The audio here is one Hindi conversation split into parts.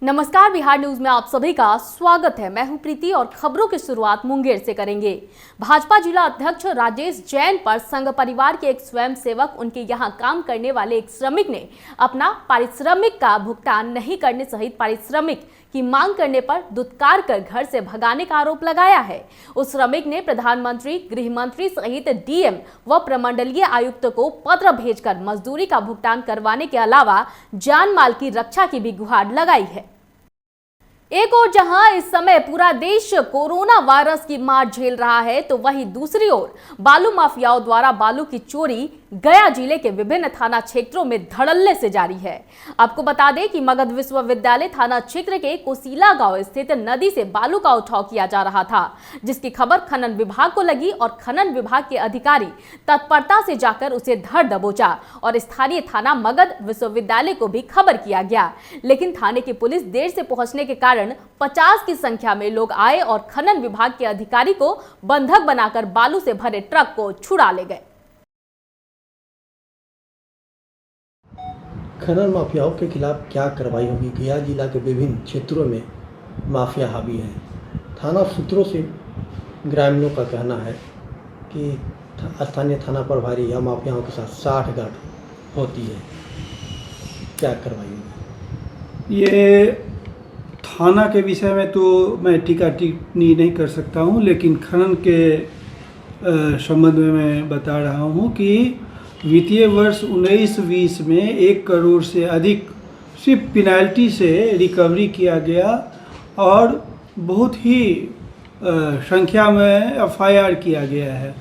नमस्कार, बिहार न्यूज में आप सभी का स्वागत है। मैं हूं प्रीति और खबरों की शुरुआत मुंगेर से करेंगे। भाजपा जिला अध्यक्ष राजेश जैन पर संघ परिवार के एक स्वयंसेवक, उनके यहां काम करने वाले एक श्रमिक ने अपना पारिश्रमिक का भुगतान नहीं करने सहित पारिश्रमिक की मांग करने पर दुत्कार कर घर से भगाने का आरोप लगाया है। उस श्रमिक ने प्रधानमंत्री, गृह मंत्री सहित डीएम व प्रमंडलीय आयुक्त को पत्र भेजकर मजदूरी का भुगतान करवाने के अलावा जान माल की रक्षा की भी गुहार लगाई है। एक ओर जहां इस समय पूरा देश कोरोना वायरस की मार झेल रहा है, तो वहीं दूसरी ओर बालू माफियाओं द्वारा बालू की चोरी गया जिले के विभिन्न थाना क्षेत्रों में धड़ल्ले से जारी है। आपको बता दें कि मगध विश्वविद्यालय थाना क्षेत्र के कोसीला गांव स्थित नदी से बालू का उठाव किया जा रहा था, जिसकी खबर खनन विभाग को लगी और खनन विभाग के अधिकारी तत्परता से जाकर उसे धर दबोचा और स्थानीय थाना मगध विश्वविद्यालय को भी खबर किया गया। लेकिन थाने की पुलिस देर से पहुंचने के कारण 50 की संख्या में लोग आए और खनन विभाग के अधिकारी को बंधक बनाकर बालू से भरे ट्रक को छुड़ा ले गए। खनन माफियाओं के खिलाफ क्या कार्रवाई होगी? गया जिला के विभिन्न क्षेत्रों में माफिया हावी है। थाना सूत्रों से ग्रामीणों का कहना है कि स्थानीय थाना प्रभारी या माफियाओं के साथ साठगांठ होती है। क्या कार्रवाई होगी? ये थाना के विषय में तो मैं टीका टिप्पणी नहीं कर सकता हूँ, लेकिन खनन के संबंध में मैं बता रहा हूँ कि वित्तीय वर्ष 19-20 में 1 करोड़ से अधिक सिर्फ पेनाल्टी से रिकवरी किया गया और बहुत ही संख्या में एफआईआर किया गया है।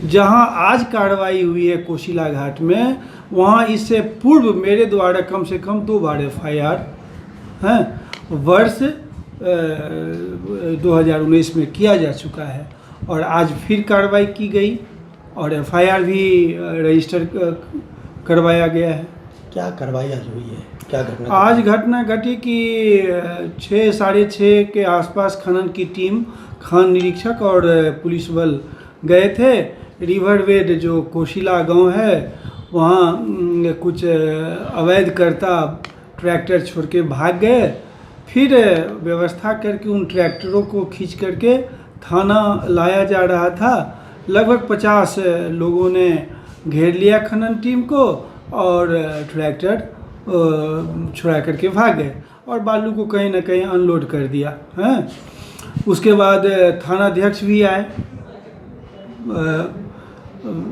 जहां आज कार्रवाई हुई है कोशिला घाट में, वहां इससे पूर्व मेरे द्वारा कम से कम 2 बार एफआईआर हैं वर्ष 2019 में किया जा चुका है और आज फिर कार्रवाई की गई और एफआईआर भी रजिस्टर करवाया गया है। क्या कार्रवाई आज हुई है? क्या घटना? आज घटना घटी कि 6 साढ़े 6 के आसपास खनन की टीम, खान निरीक्षक और पुलिस बल गए थे। रिवरवेड जो कोशिला गांव है, वहाँ कुछ अवैध कर्ता ट्रैक्टर छोड़ के भाग गए। फिर व्यवस्था करके उन ट्रैक्टरों को खींच करके थाना लाया जा रहा था। लगभग 50 लोगों ने घेर लिया खनन टीम को और ट्रैक्टर छुड़ा करके भाग गए और बालू को कहीं ना कहीं अनलोड कर दिया है। उसके बाद थानाध्यक्ष भी आए,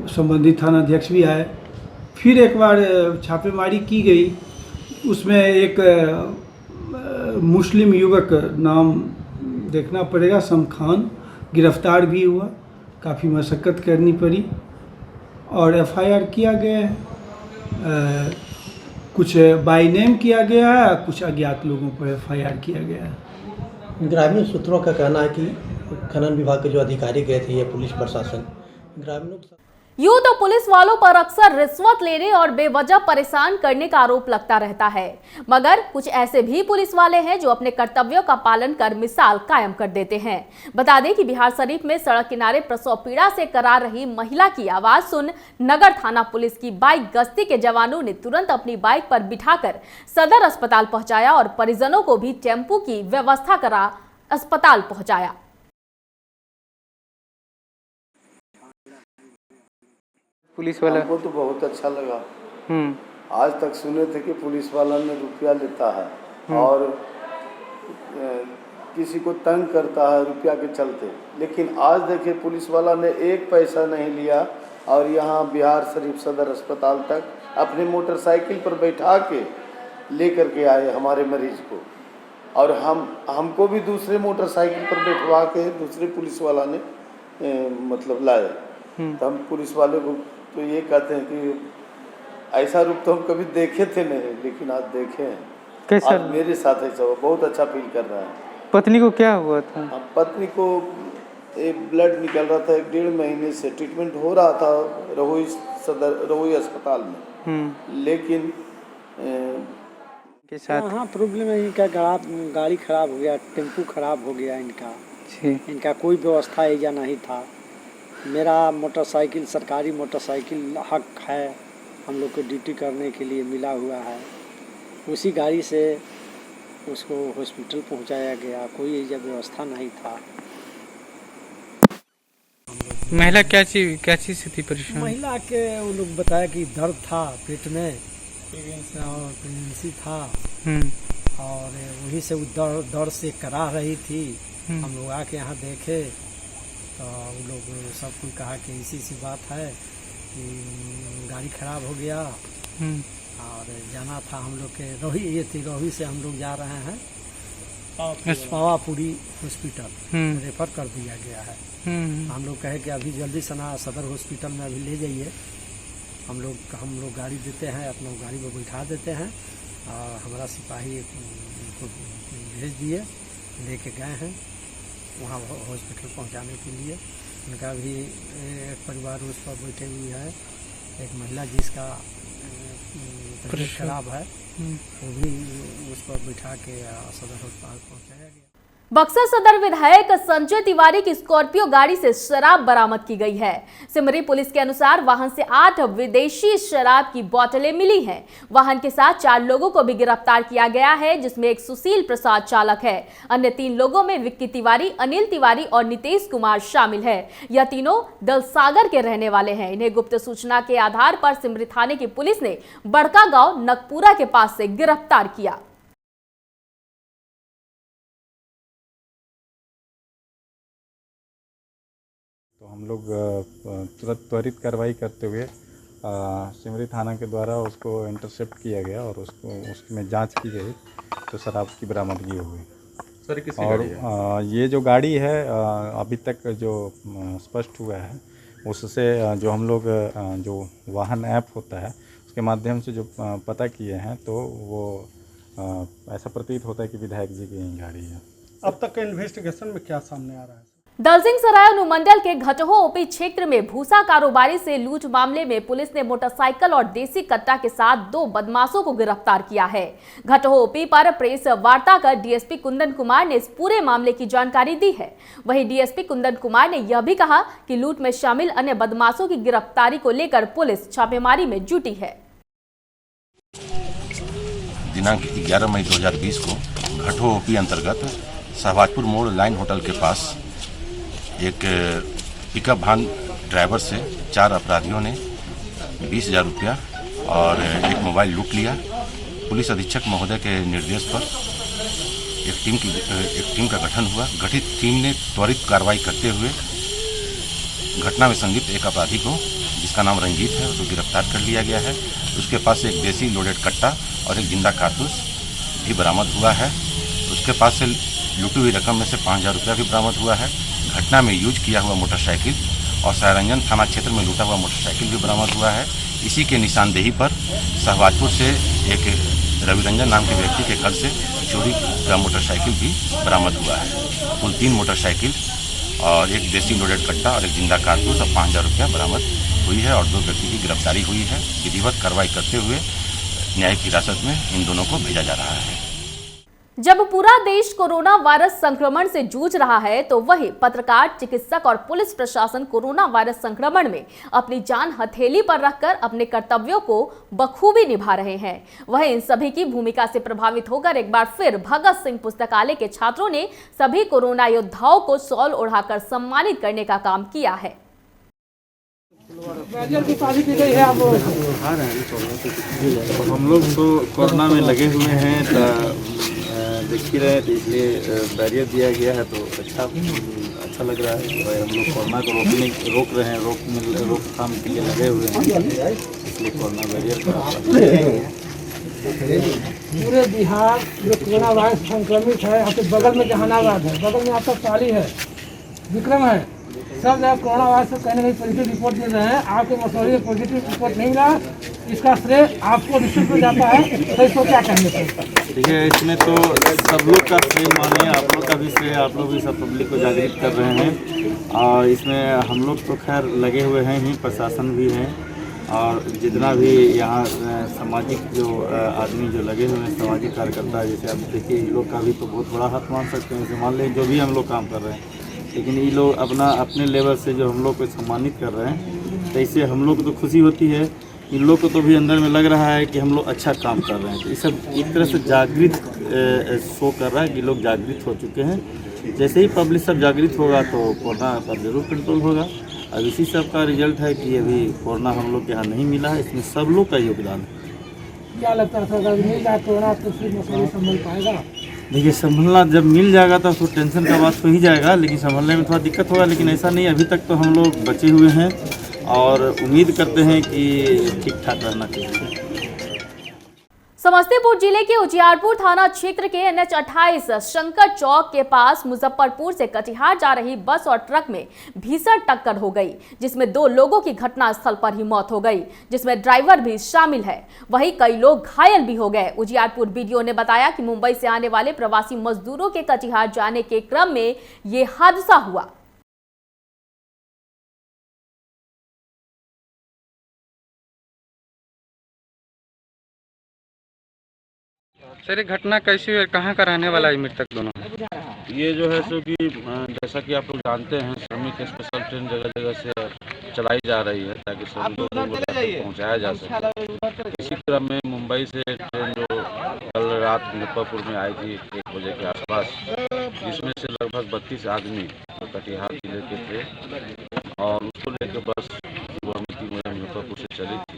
संबंधित थानाध्यक्ष भी आए। फिर एक बार छापेमारी की गई, उसमें एक मुस्लिम युवक, नाम देखना पड़ेगा, सम खान, गिरफ्तार भी हुआ। काफ़ी मशक्क़त करनी पड़ी और एफआईआर किया गया है। कुछ बाय नेम किया गया है, कुछ अज्ञात लोगों पर एफआईआर किया गया है। ग्रामीण सूत्रों का कहना है कि खनन विभाग के जो अधिकारी गए थे, ये पुलिस प्रशासन ग्रामीणों के साथ यूं तो पुलिस वालों पर अक्सर रिश्वत लेने और बेवजह परेशान करने का आरोप लगता रहता है, मगर कुछ ऐसे भी पुलिस वाले हैं जो अपने कर्तव्यों का पालन कर मिसाल कायम कर देते हैं। बता दें कि बिहार शरीफ में सड़क किनारे प्रसव पीड़ा से करा रही महिला की आवाज सुन नगर थाना पुलिस की बाइक गश्ती के जवानों ने तुरंत अपनी बाइक पर बिठाकर सदर अस्पताल पहुंचाया और परिजनों को भी टेम्पो की व्यवस्था करा अस्पताल पहुंचाया। पुलिस वाला हमको तो बहुत अच्छा लगा। आज तक सुने थे कि पुलिस वाला ने रुपया लेता है और किसी को तंग करता है रुपया के चलते, लेकिन आज देखिए पुलिस वाला ने 1 पैसा नहीं लिया और यहाँ बिहार शरीफ सदर अस्पताल तक अपने मोटरसाइकिल पर बैठा के लेकर के आए हमारे मरीज को, और हमको भी दूसरे मोटरसाइकिल पर बैठवा के दूसरे पुलिस वाला ने मतलब लाए। तो हम पुलिस वाले को तो ये कहते हैं कि ऐसा रूप तो हम कभी देखे थे नहीं, लेकिन आज देखे हैं। कैसा? आज मेरे साथ ऐसा हुआ, बहुत अच्छा फील कर रहा है। पत्नी को क्या हुआ था? पत्नी को एक ब्लड निकल रहा था, 1-1.5 महीने से ट्रीटमेंट हो रहा था रहोई अस्पताल में, लेकिन के साथ हाँ प्रॉब्लम है इनका, गाड़ी खराब हो गया, टेम्पू खराब हो गया इनका कोई व्यवस्था एजा नहीं था। मेरा मोटरसाइकिल सरकारी मोटरसाइकिल हक है, हम लोग को ड्यूटी करने के लिए मिला हुआ है। उसी गाड़ी से उसको हॉस्पिटल पहुंचाया गया, कोई ऐसा व्यवस्था नहीं था। महिला क्या चीज से थी परेशान? महिला के वो लोग बताया कि दर्द था पेट में और प्रेगनेंसी था और वहीं से वो दर्द से करा रही थी। हम लोग आके यहाँ देखे तो वो लोग सब कुछ कहा कि इसी बात है कि गाड़ी खराब हो गया और जाना था हम लोग के रोही से हम लोग जा रहे हैं पावापुरी हॉस्पिटल रेफर कर दिया गया है। हम लोग कहे कि अभी जल्दी सना सदर हॉस्पिटल में अभी ले जाइए। हम लोग गाड़ी देते हैं, अपना गाड़ी में बैठा देते हैं और हमारा सिपाही को भेज दिए, लेके गए हैं वहाँ हॉस्पिटल पहुँचाने के लिए। उनका भी एक परिवार उस पर बैठे हुए है, एक महिला जिसका तबीयत खराब है वो भी उस पर बिठा के सदर अस्पताल पहुँचाया गया। बक्सर सदर विधायक संजय तिवारी की स्कॉर्पियो गाड़ी से शराब बरामद की गई है। सिमरी पुलिस के अनुसार वाहन से 8 विदेशी शराब की बोतलें मिली हैं। वाहन के साथ 4 लोगों को भी गिरफ्तार किया गया है, जिसमें एक सुशील प्रसाद चालक है। अन्य 3 लोगों में विक्की तिवारी, अनिल तिवारी और नितेश कुमार शामिल है। यह तीनों दलसागर के रहने वाले हैं। इन्हें गुप्त सूचना के आधार पर सिमरी थाने की पुलिस ने बड़का गांव नकपुरा के पास से गिरफ्तार किया। तो हम लोग तुरंत त्वरित कार्रवाई करते हुए सिमरी थाना के द्वारा उसको इंटरसेप्ट किया गया और उसमें जांच की गई तो शराब की बरामदगी हुई। सर किसी और गाड़ी है? ये जो गाड़ी है अभी तक जो स्पष्ट हुआ है उससे जो हम लोग जो वाहन ऐप होता है उसके माध्यम से जो पता किए हैं तो वो ऐसा प्रतीत होता है कि विधायक जी की गाड़ी है। अब तक के इन्वेस्टिगेशन में क्या सामने आ रहा है? दलसिंह सराय अनुमंडल के घटहो ओपी क्षेत्र में भूसा कारोबारी से लूट मामले में पुलिस ने मोटरसाइकिल और देसी कट्टा के साथ 2 बदमाशों को गिरफ्तार किया है। घटहो ओपी पर प्रेस वार्ता कर डीएसपी कुंदन कुमार ने इस पूरे मामले की जानकारी दी है। वहीं डीएसपी कुंदन कुमार ने यह भी कहा कि लूट में शामिल अन्य बदमाशों की गिरफ्तारी को लेकर पुलिस छापेमारी में जुटी है। दिनांक 11 मई 2020 को घटहो ओपी अंतर्गत सहवाजपुर मोड़ लाइन होटल के पास एक पिकअप वैन ड्राइवर से 4 अपराधियों ने 20,000 रुपया और एक मोबाइल लूट लिया। पुलिस अधीक्षक महोदय के निर्देश पर एक टीम का गठन हुआ। गठित टीम ने त्वरित कार्रवाई करते हुए घटना में संलिप्त एक अपराधी को, जिसका नाम रंजीत है, उसको गिरफ्तार कर लिया गया है। उसके पास एक देसी लोडेड कट्टा और एक जिंदा कारतूस भी बरामद हुआ है। उसके पास से लूटी हुई रकम में से 5,000 रुपया भी बरामद हुआ है। घटना में यूज किया हुआ मोटरसाइकिल और सारंजन थाना क्षेत्र में लूटा हुआ मोटरसाइकिल भी बरामद हुआ है। इसी के निशानदेही पर सहवाजपुर से एक रविरंजन नाम के व्यक्ति के घर से चोरी का मोटरसाइकिल भी बरामद हुआ है। कुल 3 मोटरसाइकिल और एक देसी लोडेड कट्टा और एक जिंदा कारतूस और 5,000 रुपया बरामद हुई है और 2 व्यक्ति की गिरफ्तारी हुई है। विधिवत कार्रवाई करते हुए न्यायिक हिरासत में इन दोनों को भेजा जा रहा है। जब पूरा देश कोरोना वायरस संक्रमण से जूझ रहा है तो वही पत्रकार, चिकित्सक और पुलिस प्रशासन कोरोना वायरस संक्रमण में अपनी जान हथेली पर रखकर अपने कर्तव्यों को बखूबी निभा रहे हैं। वहीं इन सभी की भूमिका से प्रभावित होकर एक बार फिर भगत सिंह पुस्तकालय के छात्रों ने सभी कोरोना योद्धाओं को शॉल ओढ़ाकर सम्मानित करने का काम किया है। हम लोग तो कोरोना में लगे हुए हैं तो देख ही रहे, तो इसलिए बैरियर दिया गया है तो अच्छा लग रहा है। भाई हम लोग कोरोना को रोक रहे हैं, रोकथाम के लिए लगे हुए हैं, इसलिए कोरोना बैरियर पूरे बिहार जो कोरोना वायरस संक्रमित है, आपके बगल में जहानाबाद है, बगल में आपका पाली है, विक्रम है, सब जगह कोरोना वायरस से कहीं ना कहीं पॉजिटिव रिपोर्ट दे रहे हैं। आपके मसूरी में पॉजिटिव रिपोर्ट नहीं रहा, इसका श्रेय आपको रिश्वत में जाता है, तो इसको क्या कहेंगे? ठीक है, इसमें तो सब लोग का श्रेय मानिए, आप लोग का भी श्रेय, आप लोग भी सब पब्लिक को जागृत कर रहे हैं और इसमें हम लोग तो खैर लगे हुए हैं ही, प्रशासन भी हैं और जितना भी यहाँ सामाजिक जो आदमी जो लगे हुए हैं, सामाजिक कार्यकर्ता, जैसे आप देखिए इन लोग का भी तो बहुत बड़ा हाथ मान सकते हैं। जैसे मान लें जो भी हम लोग काम कर रहे हैं, लेकिन ये लोग अपने लेवल से जो हम लोग को सम्मानित कर रहे हैं, तो इससे हम लोग को तो खुशी होती है। इन लोग को तो भी अंदर में लग रहा है कि हम लोग अच्छा काम कर रहे हैं। तो ये सब एक तरह से जागृत शो कर रहा है कि लोग जागृत हो चुके हैं। जैसे ही पब्लिक सब जागृत होगा तो कोरोना पर जरूर कंट्रोल होगा। अब इसी सब का रिजल्ट है कि अभी कोरोना हम लोग के यहाँ नहीं मिला है, इसमें सब लोग का योगदान है। क्या लगता है अगर मिल जाए कोरोना तो फिर मसला संभल पाएगा? देखिए, संभलना जब मिल जाएगा तो टेंशन का बात हो ही जाएगा, लेकिन संभलने में थोड़ा दिक्कत होगा। लेकिन ऐसा नहीं, अभी तक तो हम लोग बचे हुए हैं और उम्मीद करते हैं कि ठीक ठाक रहना चाहिए। समस्तीपुर जिले के उजियारपुर थाना क्षेत्र के NH 28 शंकर चौक के पास मुजफ्फरपुर से कटिहार जा रही बस और ट्रक में भीषण टक्कर हो गई, जिसमें 2 लोगों की घटनास्थल पर ही मौत हो गई, जिसमें ड्राइवर भी शामिल है। वहीं कई लोग घायल भी हो गए। उजियारपुर बीडीओ ने बताया कि मुंबई से आने वाले प्रवासी मजदूरों के कटिहार जाने के क्रम में ये हादसा हुआ। सर, घटना कैसी हुई, कहाँ का रहने वाला है मृतक दोनों? ये जो है सो कि जैसा कि आप लोग जानते हैं, श्रमिक स्पेशल ट्रेन जगह जगह से चलाई जा रही है ताकि श्रमिकों को पहुंचाया जा सके। इसी क्रम में मुंबई से ट्रेन जो कल रात मुजफ्फरपुर में आई थी 1 बजे के आसपास, जिसमें से लगभग 32 आदमी कटिहार जिले के थे और उसको लेकर बस मुजफ्फरपुर से चली थी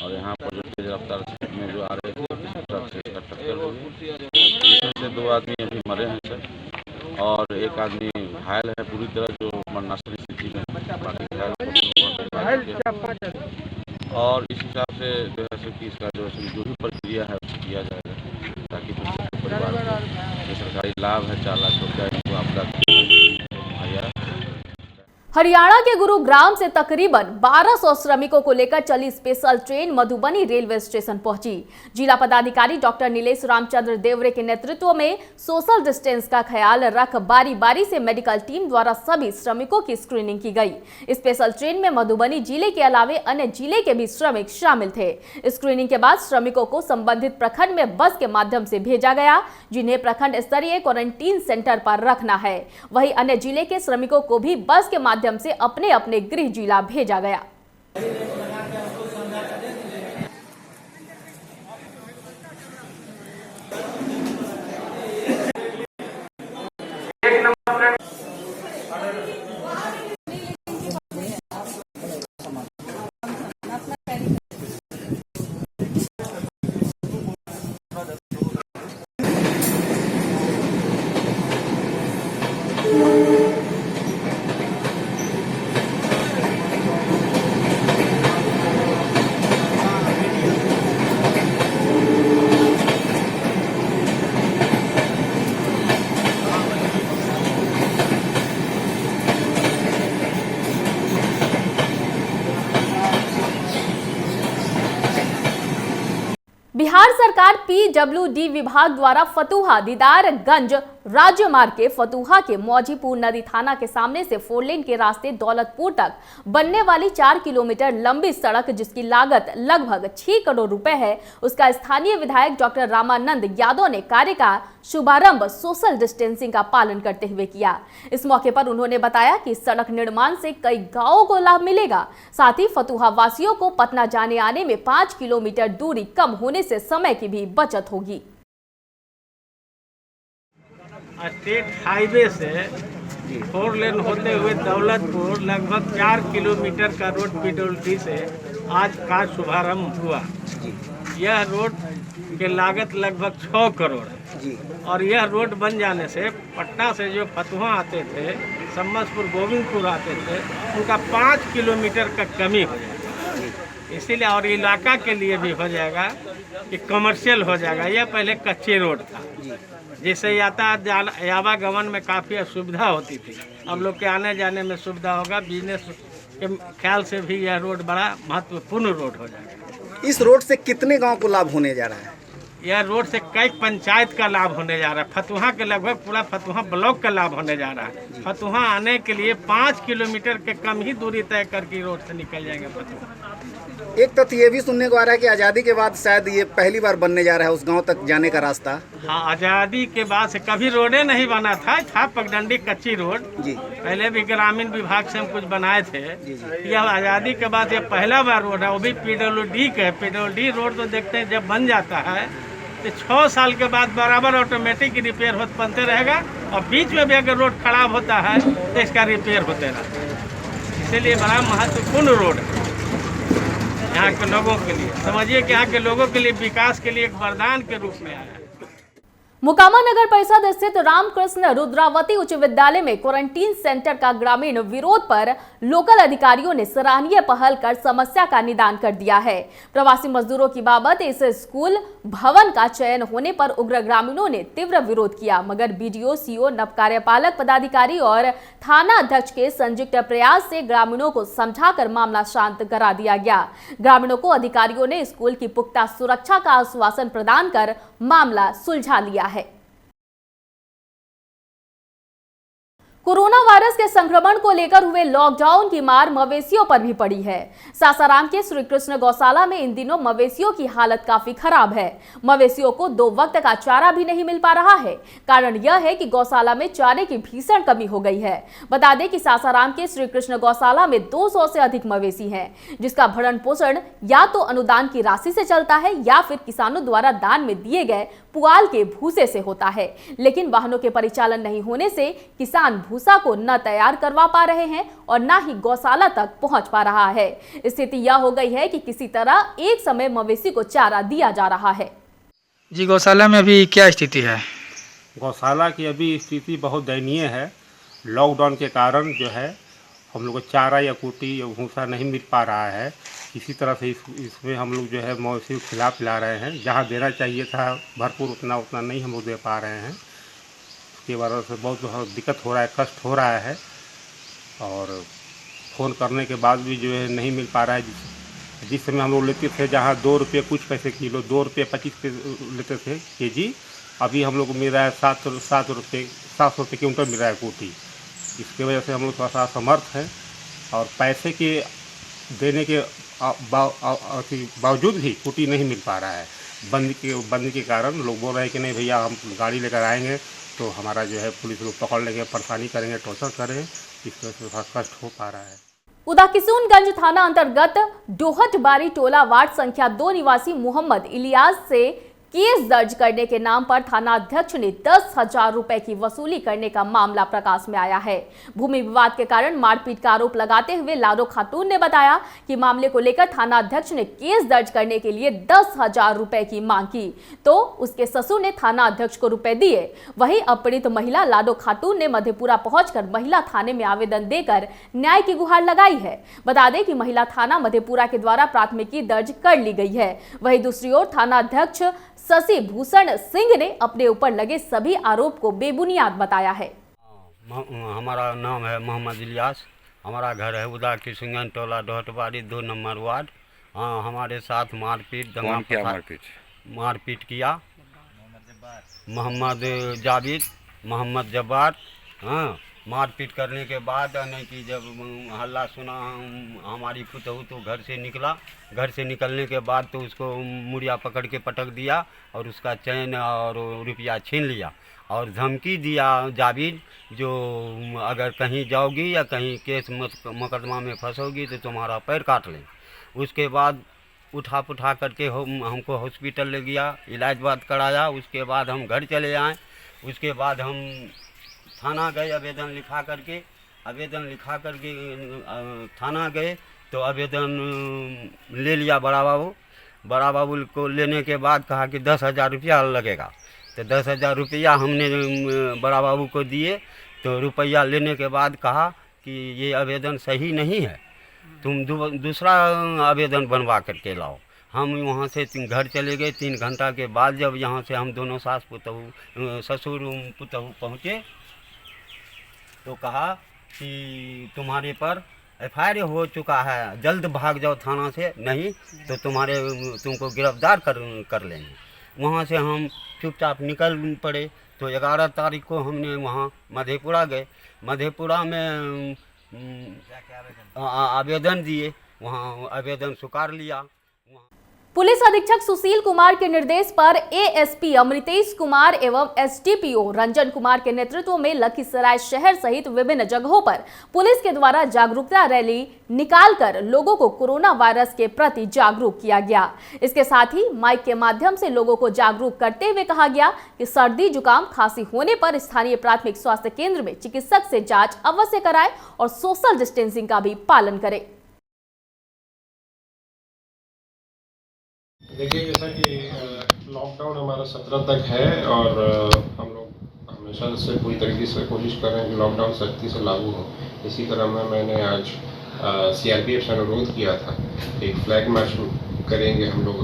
और यहाँ पर जो तेज रफ्तार में जो आ रहे थे ट्रक से इसका टक्कर हो गई। इसमें से 2 आदमी अभी मरे हैं सर और 1 आदमी घायल है पूरी तरह, जो मरणासन्न स्थिति में है। बाकी घायल और इस हिसाब से जो है सो कि इसका जो भी प्रक्रिया है उसे किया जाएगा ताकि परिवार को जो सरकारी लाभ है 4 लाख रुपया इनको आपदा मुहैया। हरियाणा के गुरुग्राम से तकरीबन 1200 श्रमिकों को लेकर चली special train Madhubani railway station पहुंची। जिला पदाधिकारी डॉक्टर नीलेश रामचंद्र देवरे के नेतृत्व में सोशल डिस्टेंस का ख्याल रख बारी बारी से मेडिकल टीम द्वारा सभी श्रमिकों की स्क्रीनिंग की गई। स्पेशल ट्रेन में मधुबनी जिले के अलावे अन्य जिले के भी श्रमिक शामिल थे। स्क्रीनिंग के बाद श्रमिकों को संबंधित प्रखंड में बस के माध्यम से भेजा गया, जिन्हें प्रखंड स्तरीय क्वारंटीन सेंटर पर रखना है। वहीं अन्य जिले के श्रमिकों को भी बस के माध्यम से अपने अपने गृह जिला भेजा गया। बिहार सरकार PWD विभाग द्वारा फतुहा दीदारगंज राज्य मार्ग के फतुहा के मौजीपुर नदी थाना के सामने से 4 लेन के रास्ते दौलतपुर तक बनने वाली 4 किलोमीटर लंबी सड़क, जिसकी लागत लगभग 6 करोड़ रुपए है, उसका स्थानीय विधायक डॉक्टर रामानंद यादव ने कार्य का शुभारंभ सोशल डिस्टेंसिंग का पालन करते हुए किया। इस मौके पर उन्होंने बताया कि सड़क निर्माण से कई गांवों को लाभ मिलेगा, साथ ही फतुहा वासियों को पटना जाने आने में 5 किलोमीटर दूरी कम होने से समय की भी बचत होगी। स्टेट हाईवे से 4 लेन होते हुए दौलतपुर लगभग 4 किलोमीटर का रोड PWD से आज का शुभारंभ हुआ। यह रोड की लागत लगभग 6 करोड़ है और यह रोड बन जाने से पटना से जो फतुहा आते थे, सम्मसपुर गोविंदपुर आते थे, उनका 5 किलोमीटर का कमी हो जाएगा। इसीलिए और इलाका के लिए भी हो जाएगा कि कमर्शियल हो जाएगा। यह पहले कच्चे रोड था, जिससे यातायात आवागमन में काफ़ी असुविधा होती थी। अब लोग के आने जाने में सुविधा होगा। बिजनेस के ख्याल से भी यह रोड बड़ा महत्वपूर्ण रोड हो जाएगा। इस रोड से कितने गांव को लाभ होने जा रहा है? यह रोड से कई पंचायत का लाभ होने जा रहा है। फतुहा के लगभग पूरा फतुहा ब्लॉक का लाभ होने जा रहा है। फतुहा आने के लिए 5 किलोमीटर के कम ही दूरी तय करके रोड से निकल जाएंगे फतुहा। एक तथ्य ये भी सुनने को आ रहा है कि आज़ादी के बाद शायद ये पहली बार बनने जा रहा है उस गांव तक जाने का रास्ता। हाँ, आज़ादी के बाद से कभी रोडे नहीं बना था पगडंडी कच्ची रोड जी। पहले भी ग्रामीण विभाग से हम कुछ बनाए थे। यह आज़ादी के बाद ये पहला बार रोड है, वो भी PWD का है। PWD रोड तो देखते हैं जब बन जाता है तो 6 साल के बाद बराबर ऑटोमेटिक रिपेयर बनते रहेगा, और बीच में भी अगर रोड खराब होता है तो इसका रिपेयर होते रहता है। इसीलिए बड़ा महत्वपूर्ण रोड है यहाँ के लोगों के लिए। समझिए कि यहाँ के लोगों के लिए विकास के लिए एक वरदान के रूप में आया है। मोकामा नगर परिषद स्थित रामकृष्ण रुद्रावती उच्च विद्यालय में क्वारंटीन सेंटर का ग्रामीण विरोध पर लोकल अधिकारियों ने सराहनीय पहल कर समस्या का निदान कर दिया है। प्रवासी मजदूरों की बाबत इस स्कूल भवन का चयन होने पर उग्र ग्रामीणों ने तीव्र विरोध किया, मगर BDO, CO, नव कार्यपालक पदाधिकारी और थाना अध्यक्ष के संयुक्त प्रयास से ग्रामीणों को समझाकर मामला शांत करा दिया गया। ग्रामीणों को अधिकारियों ने स्कूल की पुख्ता सुरक्षा का आश्वासन प्रदान कर मामला सुलझा लिया है। कोरोना वायरस के संक्रमण को लेकर हुए लॉकडाउन की मार मवेशियों पर भी पड़ी है। सासाराम के श्री कृष्ण गौशाला में इन दिनों मवेशियों की हालत काफी खराब है। मवेशियों को 2 वक्त का चारा भी नहीं मिल पा रहा है। कारण यह है कि गौशाला में चारे की भीषण कमी हो गई है। बता दें कि सासाराम के श्री कृष्ण गौशाला में 200 से अधिक मवेशी हैं, जिसका भरण पोषण या तो अनुदान की राशि से चलता है या फिर किसानों द्वारा दान में दिए गए पुआल के भूसे से होता है। लेकिन वाहनों के परिचालन नहीं होने से किसान भूसा को न तैयार करवा पा रहे हैं और न ही गौशाला तक पहुंच पा रहा है। स्थिति यह हो गई है कि किसी तरह एक समय मवेशी को चारा दिया जा रहा है। जी, गौशाला में अभी क्या स्थिति है? गौशाला की अभी स्थिति बहुत दयनीय है। लॉकडाउन के कारण जो है हम लोग को चारा या कुटी या भूसा नहीं मिल पा रहा है। इसी तरह से इसमें हम लोग जो है मवेशी को खिला रहे हैं। जहाँ देना चाहिए था भरपूर उतना नहीं हम लोग दे पा रहे हैं। इसके वजह से बहुत दिक्कत हो रहा है, कष्ट हो रहा है। और फ़ोन करने के बाद भी जो है नहीं मिल पा रहा है। जिस समय हम लोग लेते थे जहाँ 2 रुपये कुछ पैसे किलो, 2 रुपये 25 पैसे लेते थे केजी, अभी हम लोग को मिल रहा है 700 रुपये क्विंटल मिल रहा है कुटी। इसकी वजह से हम लोग थोड़ा सा असमर्थ हैं और पैसे के देने के बावजूद भी कुटी नहीं मिल पा रहा है। बंदी के कारण लोग बोल रहे हैं कि नहीं भैया हम गाड़ी लेकर आएंगे तो हमारा जो है पुलिस लोग पकड़ लेंगे, परेशानी करेंगे, टॉर्चर करेंगे। इस वजह से थोड़ा कष्ट हो पा रहा है। उदाकिशुनगंज थाना अंतर्गत डोहटबारी टोला वार्ड संख्या 2 निवासी मोहम्मद इलियास से केस दर्ज करने के नाम पर थाना अध्यक्ष ने 10,000 रुपए की वसूली करने का मामला प्रकाश में आया है। भूमि विवाद के कारण मारपीट का आरोप लगाते हुए लाडो खातून ने बताया कि मामले को लेकर थाना अध्यक्ष ने केस दर्ज करने के लिए 10,000 रुपए की मांग की तो उसके ससुर ने थाना अध्यक्ष को रुपए दिए। वहीं अपीड़ित महिला लाडो खातून ने मधेपुरा पहुंचकर महिला थाने में आवेदन देकर न्याय की गुहार लगाई है। बता दें कि महिला थाना मधेपुरा के द्वारा प्राथमिकी दर्ज कर ली गई है। वहीं दूसरी ओर थाना अध्यक्ष शशि भूषण सिंह ने अपने ऊपर लगे सभी आरोप को बेबुनियाद बताया है। हमारा नाम है मोहम्मद इलियास। हमारा घर है उदाकिशुनगंज टोला डोहटबारी 2 नंबर वार्ड। हाँ, हमारे साथ मारपीट मारपीट किया। मोहम्मद जावेद, मोहम्मद जब्बार। हाँ, मारपीट करने के बाद नहीं कि जब हल्ला सुना हमारी पुतहू तो घर से निकला। घर से निकलने के बाद तो उसको मुड़िया पकड़ के पटक दिया और उसका चैन और रुपया छीन लिया और धमकी दिया जावेद, जो अगर कहीं जाओगी या कहीं केस मुकदमा में फंसोगी तो तुम्हारा पैर काट लें। उसके बाद उठा पुठा करके हमको हॉस्पिटल ले गया, इलाज बात कराया। उसके बाद हम घर चले आए। उसके बाद हम थाना गए, आवेदन लिखा करके थाना गए तो आवेदन ले लिया बड़ा बाबू को। लेने के बाद कहा कि 10,000 रुपया लगेगा। तो 10,000 रुपया हमने बड़ा बाबू को दिए। तो रुपया लेने के बाद कहा कि ये आवेदन सही नहीं है, तुम दूसरा आवेदन बनवा करके लाओ। हम वहाँ से घर चले गए। 3 घंटा के बाद जब यहाँ से हम दोनों ससुर पुतहू पहुँचे तो कहा कि तुम्हारे पर FIR हो चुका है, जल्द भाग जाओ थाना से, नहीं तो तुमको गिरफ्तार कर लेंगे। वहाँ से हम चुपचाप निकल पड़े। तो 11 तारीख को हमने वहाँ मधेपुरा गए। मधेपुरा में आवेदन दिए। वहाँ आवेदन स्वीकार लिया। पुलिस अधीक्षक सुशील कुमार के निर्देश पर एएसपी अमृतेश कुमार एवं एसडीपीओ रंजन कुमार के नेतृत्व में लखीसराय शहर सहित विभिन्न जगहों पर पुलिस के द्वारा जागरूकता रैली निकालकर लोगों को कोरोना वायरस के प्रति जागरूक किया गया। इसके साथ ही माइक के माध्यम से लोगों को जागरूक करते हुए कहा गया कि सर्दी जुकाम खांसी होने पर स्थानीय प्राथमिक स्वास्थ्य केंद्र में चिकित्सक से जाँच अवश्य कराएं और सोशल डिस्टेंसिंग का भी पालन करें। देखिए, जैसा कि लॉकडाउन हमारा 17 तक है और हम लोग हमेशा से पूरी तरीके से कोशिश कर रहे हैं कि लॉकडाउन सख्ती से लागू हो। इसी तरह मैंने आज सीआरपीएफ से अनुरोध किया था एक फ्लैग मार्च करेंगे हम लोग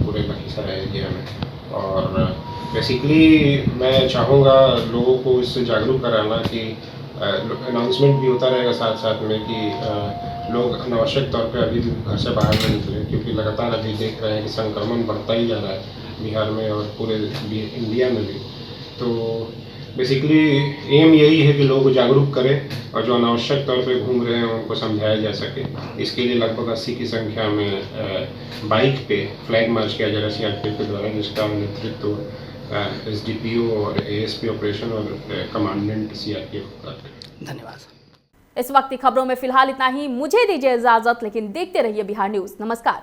पूरे लखीसराय एरिया में। और बेसिकली मैं चाहूँगा लोगों को इससे जागरूक कराना कि अनाउंसमेंट भी होता रहेगा साथ साथ में कि लोग अनावश्यक तौर पे अभी घर से बाहर नहीं निकले, क्योंकि लगातार अभी देख रहे हैं कि संक्रमण बढ़ता ही जा रहा है बिहार में और पूरे इंडिया में भी। तो बेसिकली एम यही है कि लोगों को जागरूक करें और जो अनावश्यक तौर पे घूम रहे हैं उनको समझाया जा सके। इसके लिए लगभग 80 की संख्या में बाइक पे फ्लैग मार्च किया जा रहा है सीआरपीएफ के द्वारा, जिसका नेतृत्व एसडीपीओ और एएसपी ऑपरेशन और कमांडेंट सीआरपीएफ का। धन्यवाद। इस वक्त की खबरों में फिलहाल इतना ही। मुझे दीजिए इजाजत, लेकिन देखते रहिए बिहार न्यूज। नमस्कार।